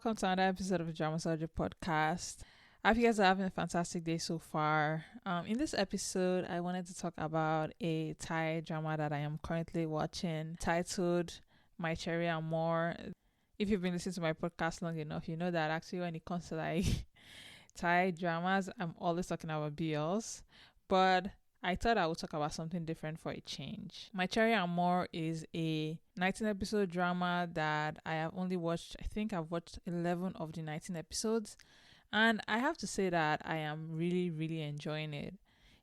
welcome to another episode of the Drama Surgery podcast. I hope you guys are having a fantastic day so far. In this episode, I wanted to talk about a Thai drama that I am currently watching titled My Cherie Amour. If you've been listening to my podcast long enough, you know that actually when it comes to like Thai dramas, I'm always talking about BLs. But I thought I would talk about something different for a change. My Cherie Amour is a 19 episode drama that I have only watched, I think I've watched 11 of the 19 episodes. And I have to say that I am really enjoying it.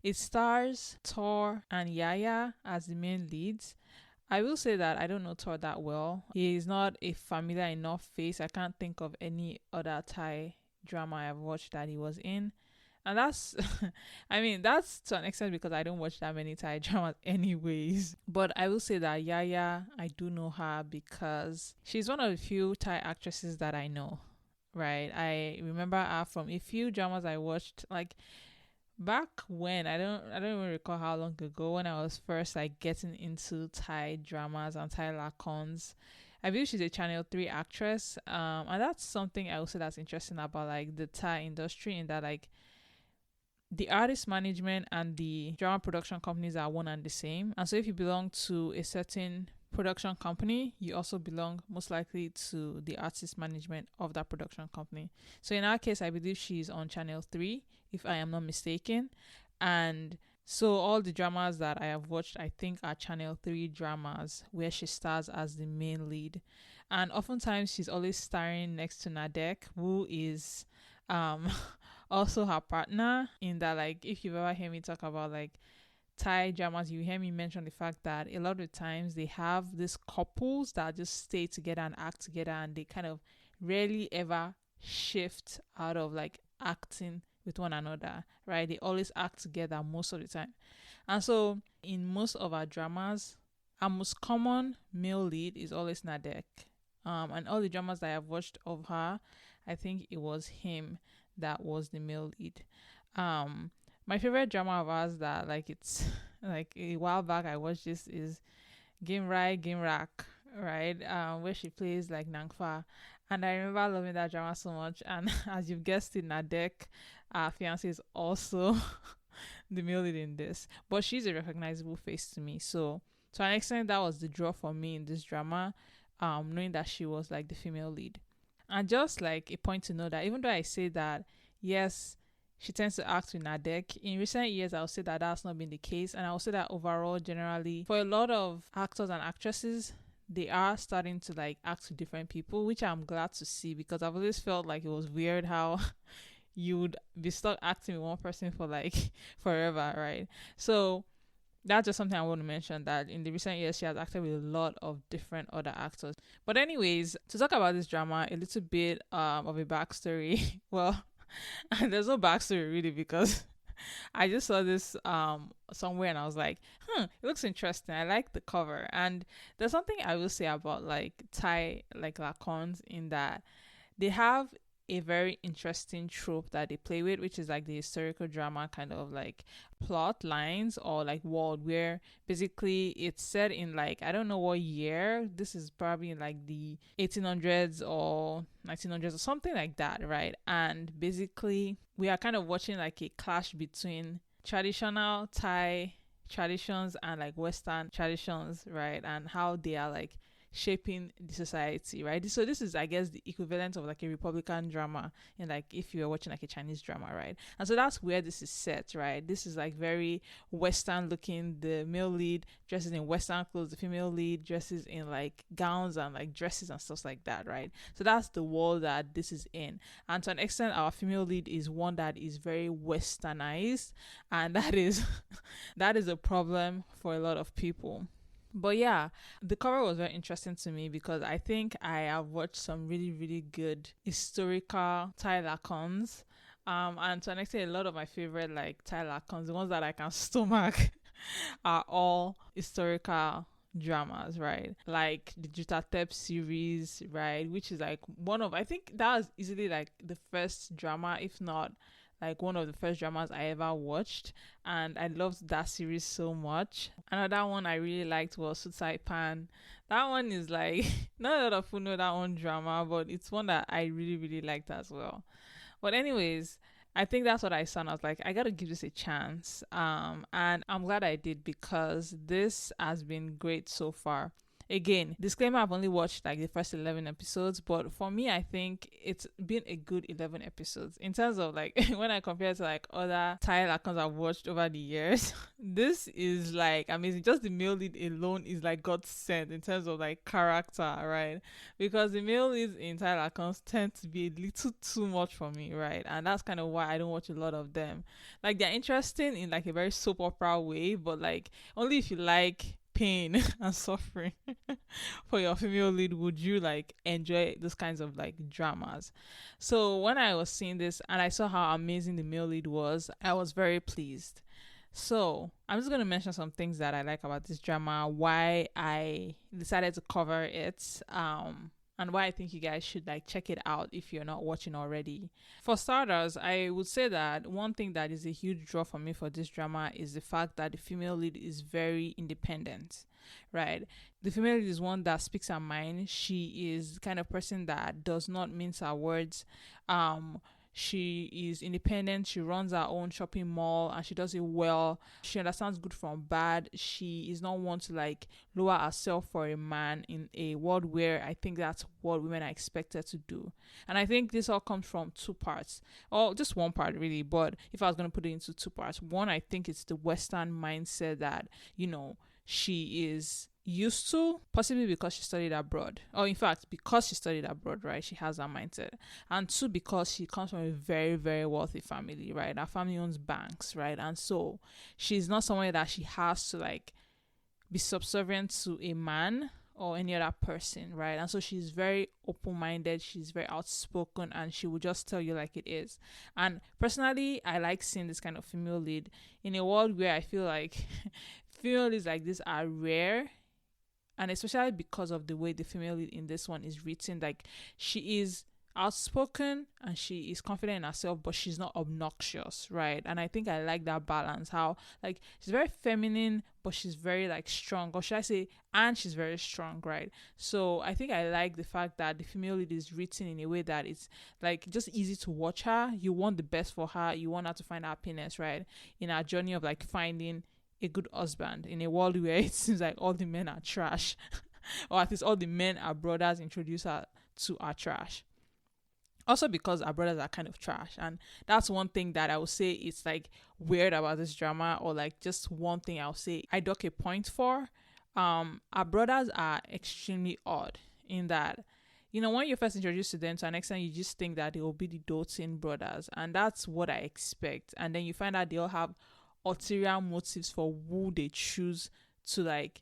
It stars Thor and Yaya as the main leads. I will say that I don't know Thor that well. He is not a familiar enough face. I can't think of any other Thai drama I've watched that he was in. And that's, that's to an extent because I don't watch that many Thai dramas anyways. But I will say that Yaya, I do know her because she's one of the few Thai actresses that I know, right? I remember her from a few dramas I watched, like back when, I don't even recall how long ago, when I was first like getting into Thai dramas and Thai lakorns. I believe she's a Channel 3 actress. And that's something I would say that's interesting about like the Thai industry, in that like the artist management and the drama production companies are one and the same. And so if you belong to a certain production company, you also belong most likely to the artist management of that production company. So in our case, I believe she's on Channel 3, if I am not mistaken. And so all the dramas that I have watched, I think, are Channel 3 dramas where she stars as the main lead. And oftentimes she's always starring next to Nadek, who is also her partner, in that like if you've ever heard me talk about like Thai dramas, you hear me mention the fact that a lot of the times they have these couples that just stay together and act together, and they kind of rarely ever shift out of like acting with one another, right? They always act together most of the time. And so in most of our dramas, our most common male lead is always Nadek. And all the dramas that I've watched of her, I think it was him that was the male lead. My favorite drama of ours that like it's like a while back I watched this is Game Rack, right? Where she plays like Nangfa. And I remember loving that drama so much. And as you've guessed it, Nadek, our fiance, is also the male lead in this. But she's a recognizable face to me. So to an extent, that was the draw for me in this drama, knowing that she was like the female lead. And just like a point to know that even though I say that, yes, she tends to act with Nadek, in recent years, I'll say that that's not been the case. And I'll say that overall, generally, for a lot of actors and actresses, they are starting to like act with different people, which I'm glad to see, because I've always felt like it was weird how you would be stuck acting with one person for like forever, right? So that's just something I want to mention, that in the recent years she has acted with a lot of different other actors. But anyways, to talk about this drama, a little bit of a backstory. Well, there's no backstory really, because I just saw this somewhere and I was like, it looks interesting. I like the cover. And there's something I will say about like Thai like lakorns, in that they have a very interesting trope that they play with, which is like the historical drama kind of like plot lines or like world, where basically it's set in like, I don't know what year, this is probably in like the 1800s or 1900s or something like that, right? And basically we are kind of watching like a clash between traditional Thai traditions and like Western traditions, right? And how they are like shaping the society, right? So this is, I guess, the equivalent of like a Republican drama, in like if you were watching like a Chinese drama, right? And so that's where this is set, right? This is like very Western looking. The male lead dresses in Western clothes, the female lead dresses in like gowns and like dresses and stuff like that, right? So that's the world that this is in. And to an extent, our female lead is one that is very Westernized, and that is that is a problem for a lot of people. But yeah, the cover was very interesting to me because I think I have watched some really good historical Thai lakorns. And to an extent, a lot of my favorite like Thai lakorns, the ones that I can stomach, are all historical dramas, right? Like the Jutatep series, right? Which is like one of, I think that was easily like the first drama, if not like one of the first dramas I ever watched, and I loved that series so much. Another one I really liked was Sutai Pan. That one is like not a lot of people know that one drama, but it's one that I really really liked as well. But anyways, I think that's what I saw, and I was like, I gotta give this a chance. And I'm glad I did because this has been great so far. Again, disclaimer, I've only watched like the first 11 episodes, but for me, I think it's been a good 11 episodes in terms of like when I compare it to like other Thai accounts I've watched over the years. This is like amazing. Just the male lead alone is like God sent in terms of like character, right? Because the male leads in Thai accounts tend to be a little too much for me, right? And that's kind of why I don't watch a lot of them. Like they're interesting in like a very soap opera way, but like only if you like pain and suffering for your female lead would you like enjoy those kinds of like dramas. So when I was seeing this and I saw how amazing the male lead was, I was very pleased. So I'm just going to mention some things that I like about this drama, why I decided to cover it, and why I think you guys should like check it out if you're not watching already. For starters, I would say that one thing that is a huge draw for me for this drama is the fact that the female lead is very independent, right? The female lead is one that speaks her mind. She is the kind of person that does not mince her words. She is independent. She runs her own shopping mall and she does it well. She understands good from bad. She is not one to like lower herself for a man in a world where I think that's what women are expected to do. And I think this all comes from two parts, or just one part really. But if I was going to put it into two parts, one, I think it's the Western mindset that, she is used to, possibly because she studied abroad, or in fact because she studied abroad, right? She has that mindset. And two, because she comes from a very very wealthy family, right? Her family owns banks, right? And so she's not someone that she has to like be subservient to a man or any other person, right? And so she's very open-minded, she's very outspoken, and she will just tell you like it is. And personally, I like seeing this kind of female lead in a world where I feel like female leads like this are rare, and especially because of the way the female lead in this one is written. Like she is outspoken and she is confident in herself, but she's not obnoxious, right? And I think I like that balance, how like she's very feminine but she's very like strong, or should I say, and she's very strong, right? So I think I like the fact that the female lead is written in a way that it's like just easy to watch her. You want the best for her, you want her to find happiness, right, in her journey of like finding a good husband in a world where it seems like all the men are trash or at least all the men our brothers introduce her to are trash. Also because our brothers are kind of trash, and that's one thing that I would say it's like weird about this drama, or like just one thing I'll say I dock a point for. Our brothers are extremely odd in that, when you're first introduced to them, to an extent you just think that they will be the doting brothers, and that's what I expect. And then you find out they all have ulterior motives for who they choose to like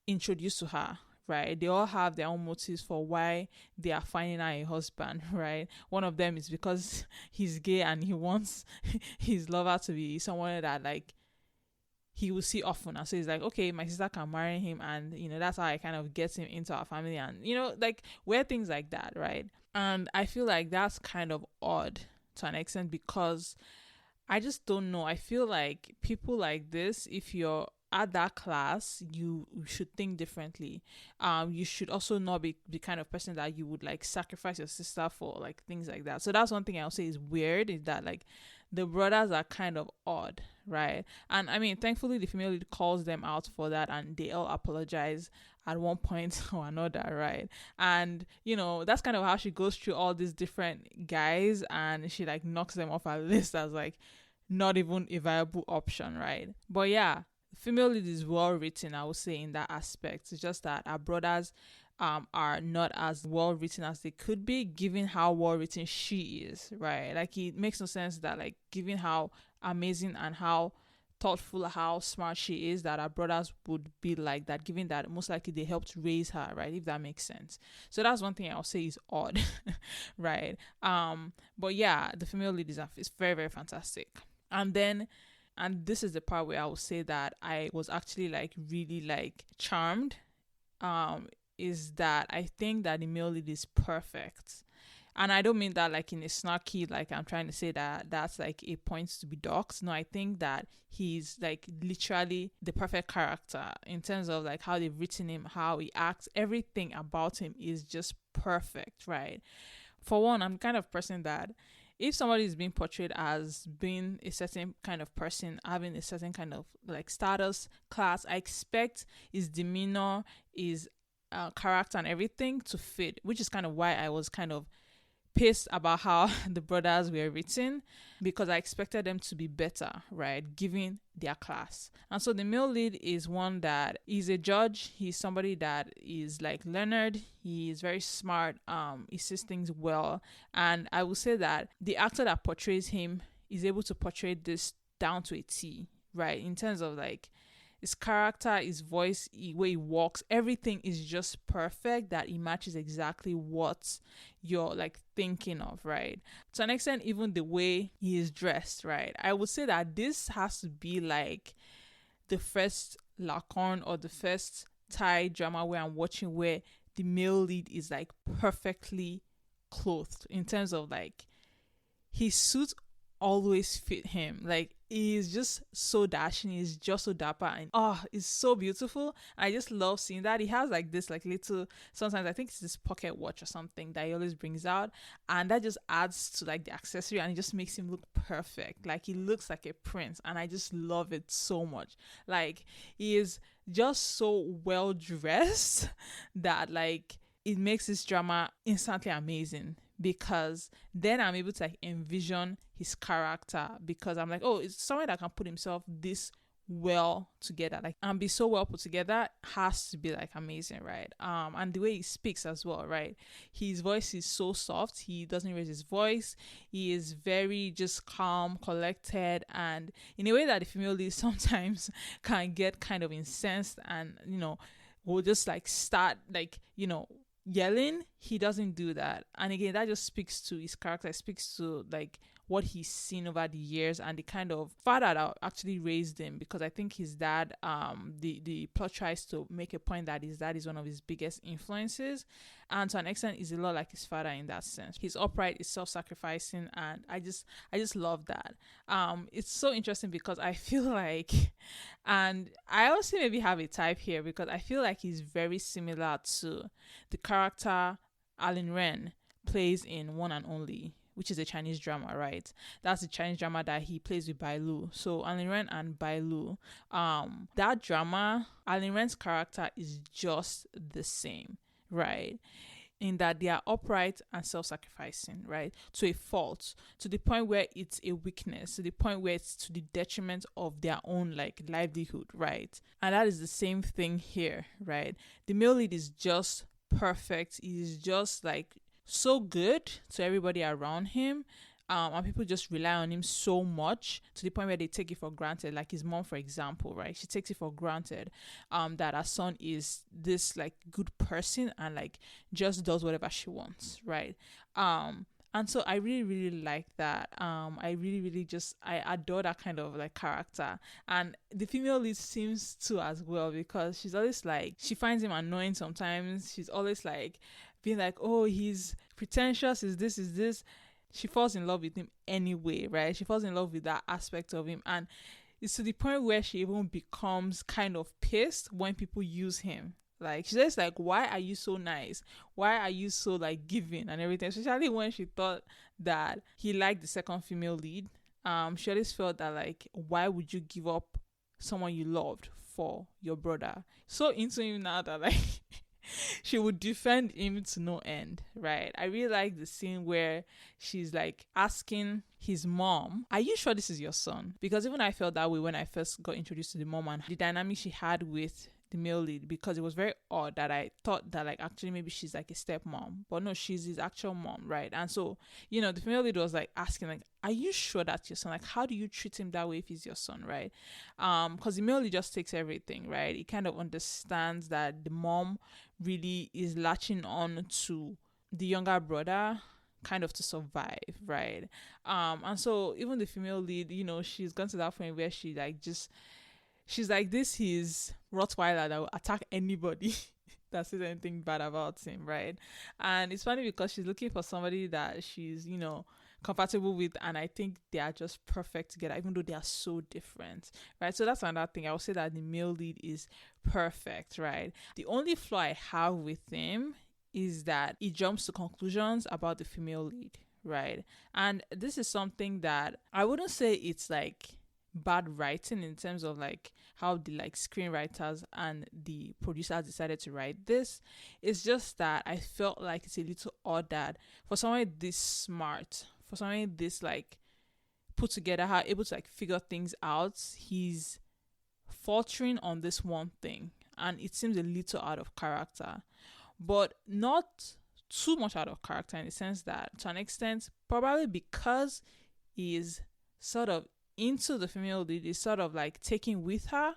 introduce to her, right? They all have their own motives for why they are finding her a husband, right? One of them is because he's gay and he wants his lover to be someone that like he will see often. And so he's like, okay, my sister can marry him, and that's how I kind of get him into our family, and like weird things like that, right? And I feel like that's kind of odd to an extent, because I just don't know. I feel like people like this, if you're at that class, you should think differently. You should also not be the kind of person that you would like sacrifice your sister for, like things like that. So that's one thing I'll say is weird, is that like the brothers are kind of odd, right? And I mean, thankfully the female lead calls them out for that, and they all apologize at one point or another, right? And that's kind of how she goes through all these different guys, and she like knocks them off her list as like not even a viable option, right? But yeah, female lead is well written, I would say, in that aspect. It's just that our brothers are not as well written as they could be, given how well written she is, right? Like it makes no sense that like given how amazing and how thoughtful, how smart she is, that our brothers would be like that, given that most likely they helped raise her, right? If that makes sense. So that's one thing I'll say is odd, right? But yeah, the female lead is very, very fantastic. And this is the part where I will say that I was actually like really like charmed. is that I think that the male lead is perfect. And I don't mean that like in a snarky, like I'm trying to say that that's like a point to be doxed. No, I think that he's like literally the perfect character in terms of like how they've written him, how he acts, everything about him is just perfect, right? For one, I'm kind of person that if somebody is being portrayed as being a certain kind of person, having a certain kind of like status, class, I expect his demeanor, his character, and everything to fit, which is kind of why I was kind of pissed about how the brothers were written, because I expected them to be better, right, given their class. And so the male lead is one that is a judge. He's somebody that is like learned. He is very smart. He sees things well. And I will say that the actor that portrays him is able to portray this down to a T, right, in terms of like his character, his voice, the way he walks, everything is just perfect, that it matches exactly what you're like thinking of, right? To an extent, even the way he is dressed, right? I would say that this has to be like the first lakorn or the first Thai drama where I'm watching where the male lead is like perfectly clothed in terms of like his suit always fit him. Like he's just so dashing, he's just so dapper, and it's so beautiful. I just love seeing that. He has like this like little, sometimes I think it's this pocket watch or something that he always brings out, and that just adds to like the accessory, and it just makes him look perfect. Like he looks like a prince, and I just love it so much. Like he is just so well dressed that like it makes this drama instantly amazing, because then I'm able to like envision his character, because I'm like, oh, it's someone that can put himself this well together, like, and be so well put together, has to be like amazing, right? And the way he speaks as well, right? His voice is so soft, he doesn't raise his voice, he is very just calm, collected, and in a way that the female lead sometimes can get kind of incensed and will just like start like yelling. He doesn't do that, and again that just speaks to his character. It speaks to like what he's seen over the years and the kind of father that actually raised him, because I think his dad, the plot tries to make a point that his dad is one of his biggest influences, and to an extent is a lot like his father in that sense. He's upright, is self-sacrificing, and I just love that. It's so interesting because I feel like, and I also maybe have a type here, because I feel like he's very similar to the character Alan Ren plays in One and Only, which is a Chinese drama, right? That's the Chinese drama that he plays with Bai Lu. So Alan Ren and Bai Lu, that drama, Alan Ren's character is just the same, right? In that they are upright and self-sacrificing, right? To a fault, to the point where it's a weakness, to the point where it's to the detriment of their own like livelihood, right? And that is the same thing here, right? The male lead is just perfect. He's just like so good to everybody around him, and people just rely on him so much to the point where they take it for granted. Like his mom, for example, right? She takes it for granted that her son is this like good person and like just does whatever she wants, right? And so I really, really like that. I really, really I adore that kind of like character. And the female lead seems to as well, because she's always like, she finds him annoying sometimes. She's always like being like, oh, he's pretentious, is this. She falls in love with him anyway, right? She falls in love with that aspect of him. And it's to the point where she even becomes kind of pissed when people use him. Like, she's just like, why are you so nice? Why are you so like giving and everything? Especially when she thought that he liked the second female lead. She always felt that like, why would you give up someone you loved for your brother? So into him now that like she would defend him to no end, right? I really like the scene where she's like asking his mom, are you sure this is your son? Because even I felt that way when I first got introduced to the mom and the dynamic she had with the male lead, because it was very odd that I thought that like actually maybe she's like a stepmom, but no, she's his actual mom, right? And so the female lead was like asking like, are you sure that's your son? Like, how do you treat him that way if he's your son, right? Because the male lead just takes everything, right? He kind of understands that the mom really is latching on to the younger brother kind of to survive, right? And so even the female lead, she's gone to that point where she's like, this is Rottweiler that will attack anybody that says anything bad about him, right? And it's funny because she's looking for somebody that she's, compatible with, and I think they are just perfect together, even though they are so different, right? So that's another thing. I would say that the male lead is perfect, right? The only flaw I have with him is that he jumps to conclusions about the female lead, right? And this is something that I wouldn't say it's like bad writing in terms of like how the like screenwriters and the producers decided to write this. It's just that I felt like it's a little odd that for someone this smart, for someone this like put together, how able to like figure things out, he's faltering on this one thing, and it seems a little out of character, but not too much out of character in the sense that to an extent, probably because he is sort of into the female lead, is sort of like taking with her,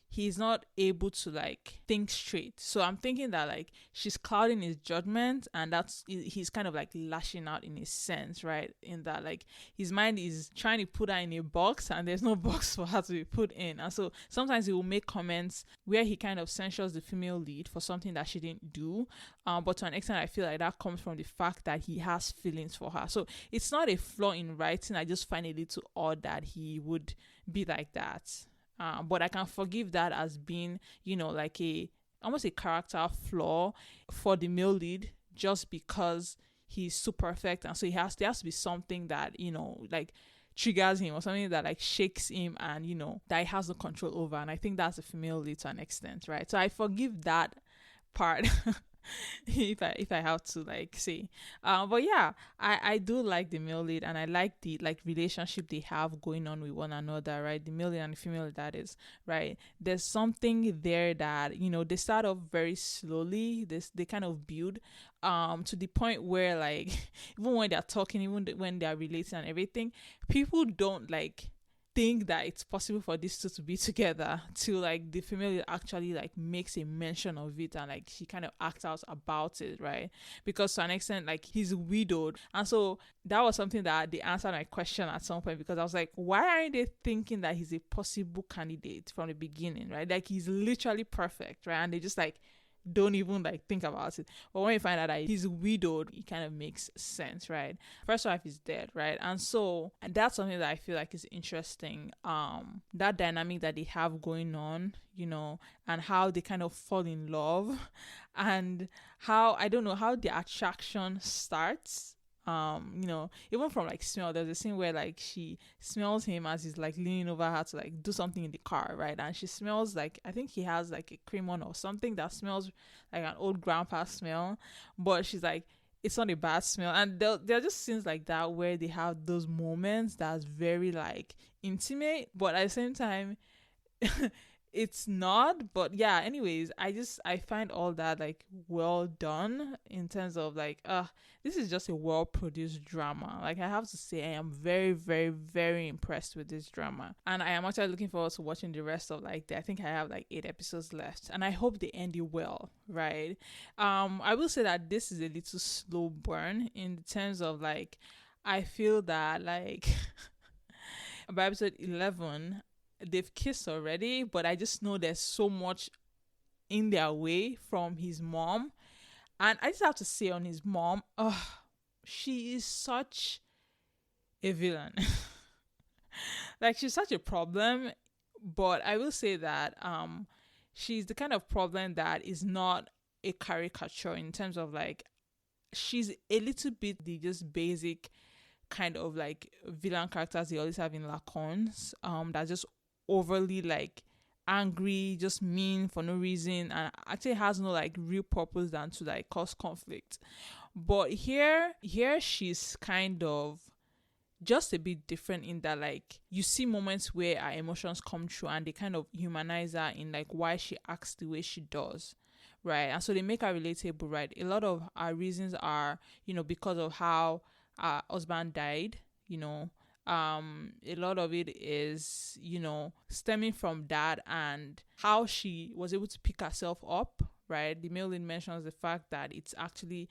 he's not able to like think straight. So I'm thinking that like she's clouding his judgment, and he's kind of like lashing out in his sense, right? In that like his mind is trying to put her in a box, and there's no box for her to be put in. And so sometimes he will make comments where he kind of censures the female lead for something that she didn't do, but to an extent I feel like that comes from the fact that he has feelings for her. So it's not a flaw in writing, I just find it a little odd that he would be like that. But I can forgive that as being, like almost a character flaw for the male lead, just because he's so perfect, and so there has to be something that like triggers him, or something that like shakes him, and that he has no control over. And I think that's a female lead to an extent, right? So I forgive that part. if I have to like say, but yeah, I do like the male lead, and I like the like relationship they have going on with one another, right? The male lead and the female lead, that is, right? There's something there that they start off very slowly. They kind of build to the point where like even when they're talking, even when they're relating and everything, people don't like think that it's possible for these two to be together, till like the female actually like makes a mention of it, and like she kind of acts out about it, right? Because to an extent like he's widowed, and so that was something that they answered my question at some point, because I was like, why aren't they thinking that he's a possible candidate from the beginning, right? Like he's literally perfect, right? And they just like don't even like think about it. But when you find out that he's widowed, it kind of makes sense, right? First wife is dead, right? And that's something that I feel like is interesting. That dynamic that they have going on, and how they kind of fall in love, and how I don't know how the attraction starts. Even from like smell, there's a scene where like she smells him as he's like leaning over her to like do something in the car, right? And she smells like, I think he has like a cream on or something that smells like an old grandpa smell, but she's like, it's not a bad smell. And there are just scenes like that where they have those moments that's very like intimate, but at the same time it's not. But yeah, anyways, I find all that like well done, in terms of like this is just a well produced drama. Like I have to say, I am very, very, very impressed with this drama, and I am actually looking forward to watching the rest of like I think I have like 8 episodes left, and I hope they end it well, right? I will say that this is a little slow burn, in terms of like I feel that like by episode 11 they've kissed already, but I just know there's so much in their way from his mom. And I just have to say, on his mom, she is such a villain. Like she's such a problem. But I will say that she's the kind of problem that is not a caricature, in terms of like she's a little bit the just basic kind of like villain characters they always have in lakorns, that just overly like angry, just mean for no reason, and actually has no like real purpose than to like cause conflict. But here she's kind of just a bit different, in that like you see moments where her emotions come through, and they kind of humanize her in like why she acts the way she does, right? And so they make her relatable, right? A lot of our reasons are because of how her husband died, a lot of it is stemming from that, and how she was able to pick herself up, right? The male lead mentions the fact that it's actually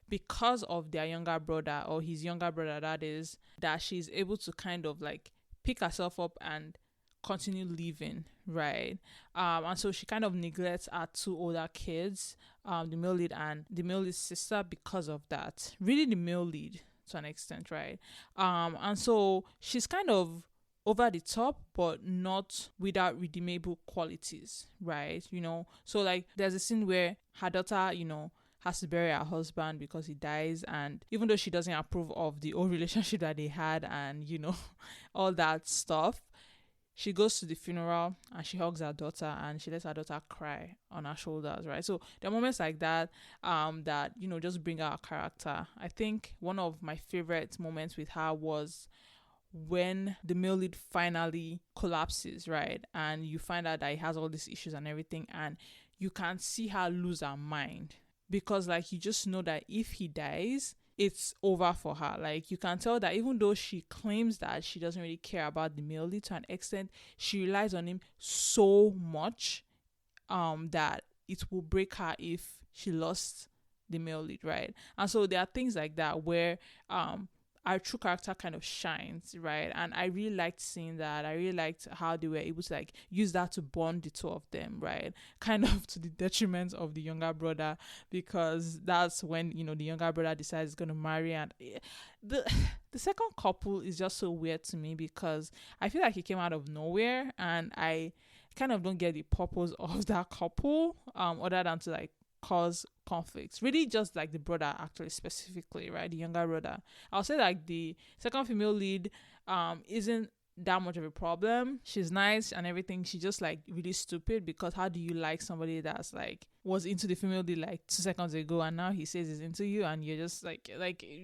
because of their younger brother, or his younger brother that is, that she's able to kind of like pick herself up and continue living, right? And so she kind of neglects her two older kids, the male lead and the male lead's sister, because of that. Really, the male lead to an extent, right? And so she's kind of over the top, but not without redeemable qualities, right? So like there's a scene where her daughter, has to bury her husband because he dies, and even though she doesn't approve of the old relationship that they had, and all that stuff, she goes to the funeral and she hugs her daughter and she lets her daughter cry on her shoulders, right? So there are moments like that that just bring out her character. I think one of my favorite moments with her was when the male lead finally collapses, right? And you find out that he has all these issues and everything, and you can see her lose her mind, because like you just know that if he dies, it's over for her. Like you can tell that even though she claims that she doesn't really care about the male lead, to an extent she relies on him so much that it will break her if she lost the male lead, right? And so there are things like that where our true character kind of shines, right? And I really liked seeing that. I really liked how they were able to like use that to bond the two of them, right? Kind of to the detriment of the younger brother, because that's when the younger brother decides he's going to marry. And the second couple is just so weird to me, because I feel like he came out of nowhere, and I kind of don't get the purpose of that couple other than to like cause conflicts. Really just like the brother, actually, specifically, right? The younger brother. I'll say like the second female lead isn't that much of a problem. She's nice and everything. She's just like really stupid, because how do you like somebody that's like was into the female lead like 2 seconds ago, and now he says he's into you, and you're just like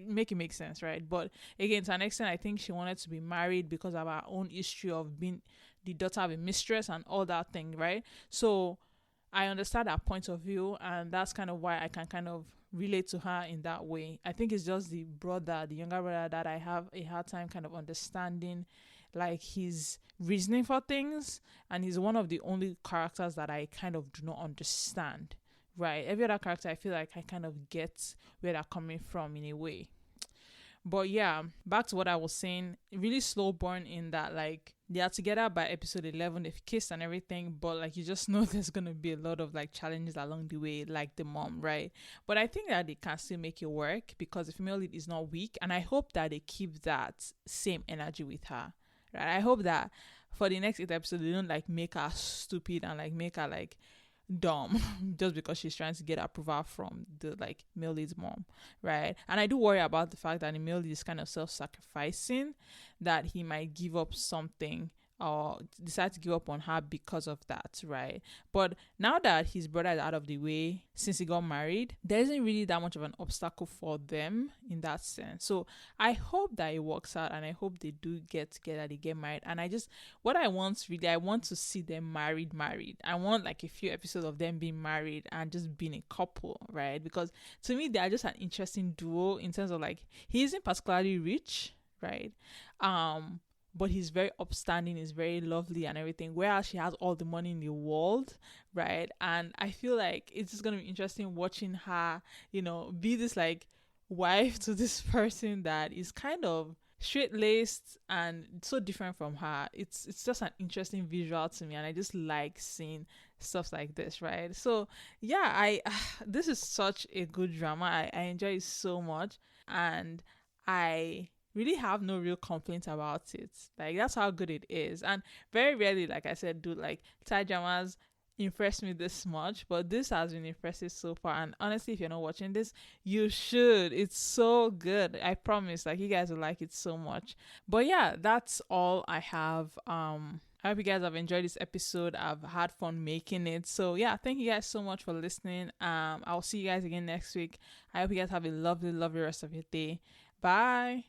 make it make sense, right? But again, to an extent, I think she wanted to be married because of her own history of being the daughter of a mistress and all that thing, right? So I understand that point of view, and that's kind of why I can kind of relate to her in that way. I think it's just the younger brother, that I have a hard time kind of understanding like his reasoning for things, and he's one of the only characters that I kind of do not understand, right? Every other character, I feel like I kind of get where they're coming from in a way. But yeah, back to what I was saying, really slow burn in that like they are together by episode 11, they've kissed and everything, but like you just know there's gonna be a lot of like challenges along the way, like the mom, right? But I think that they can still make it work, because the female lead is not weak, and I hope that they keep that same energy with her, right? I hope that for the next 8 episodes they don't like make her stupid and like make her like dumb just because she's trying to get approval from the like male lead's mom, right? And I do worry about the fact that the male lead is kind of self-sacrificing, that he might give up something or decide to give up on her because of that, right? But now that his brother is out of the way since he got married, there isn't really that much of an obstacle for them in that sense. So I hope that it works out, and I hope they do get together, they get married. And I want to see them married. I want like a few episodes of them being married and just being a couple, right? Because to me, they are just an interesting duo in terms of like, he isn't particularly rich, right? But he's very upstanding, he's very lovely and everything, whereas she has all the money in the world, right? And I feel like it's just going to be interesting watching her, be this like wife to this person that is kind of straight-laced and so different from her. It's just an interesting visual to me, and I just like seeing stuff like this, right? So yeah, this is such a good drama. I enjoy it so much, and I really have no real complaints about it. Like, that's how good it is. And very rarely, like I said, do like Thai dramas impress me this much, but this has been impressive so far. And honestly, if you're not watching this, you should. It's so good. I promise, like, you guys will like it so much. But yeah, that's all I have. I hope you guys have enjoyed this episode. I've had fun making it. So yeah, thank you guys so much for listening. I'll see you guys again next week. I hope you guys have a lovely, lovely rest of your day. Bye.